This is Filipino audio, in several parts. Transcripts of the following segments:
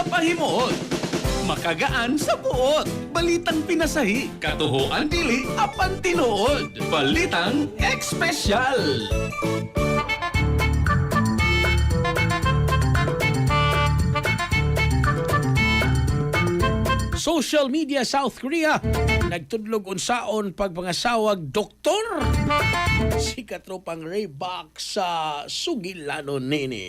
pahimuot. Makagaan sa buot. Balitang pinasahi. Katuhuan dili apan tinuod. Balitang Ekspesyal. Social media South Korea nagtudlog unsaon pagpangasawag doktor si katropang Raybak sa Sugilanon nini.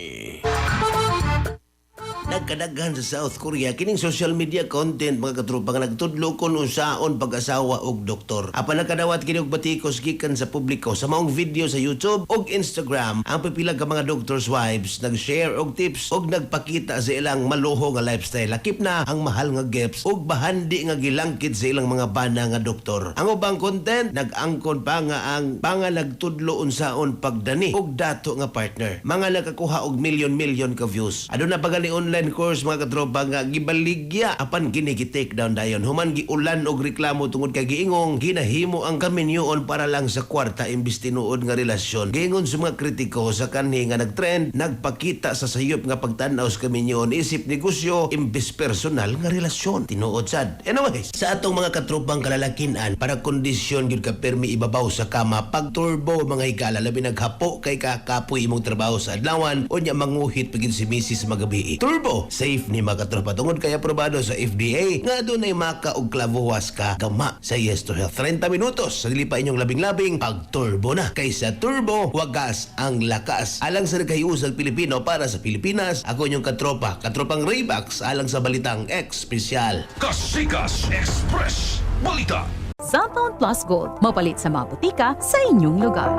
Nagkadaghan sa South Korea kining social media content mga katropa nga nagtudlo kon unsaon pag-asawa og doktor. Apan nakadawat kini og batikos gikan sa publiko sa maong video sa YouTube og Instagram. Ang pipila ka mga doctors wives nag-share og tips og nagpakita sa ilang maluho nga lifestyle. Lakip na ang mahal nga gifts og bahandi nga gilangkid sa ilang mga bana nga doktor. Ang ubang content nag-angkon pa nga ang mga nagtudlo unsaon pagdani og dato nga partner. Mga nakakuha og million ka views. Aduna pa gani online course mga katropa nga gibaligya apan kini gi-take down dayon human giulan og reklamo tungod kay giingong ginahimo ang kaminyoon para lang sa kwarta imbis tinuod nga relasyon. Giingon sa mga kritiko sa kanhi nga nagtrend nagpakita sa sayop nga pagtan-aw sa kaminyoon isip negosyo imbis personal nga relasyon tinuod sad. Anyways, sa atong mga katropang kalalakinan para kondisyon gyud ka permi ibabaw sa kama pag turbo mga higala labi naghapo kay kakapoy imong trabaho sa adlawan unya manguhit pagid si Mrs. magabi. Turbo safe ni mga katropa tungod kay aprobado sa FDA nga dunay maka og clavuas ka gama sa Yes to Health 30 minutos sa dili pa inyong labing-labing pag turbo na kaysa turbo wagas ang lakas alang sa nagkayusag Pilipino para sa Pilipinas. Ako inyong katropang Raybak alang sa balitang Ekspesyal. Kasikas Express Balita. Cellphone Plus Gold, mapalit sa mga butika sa inyong lugar.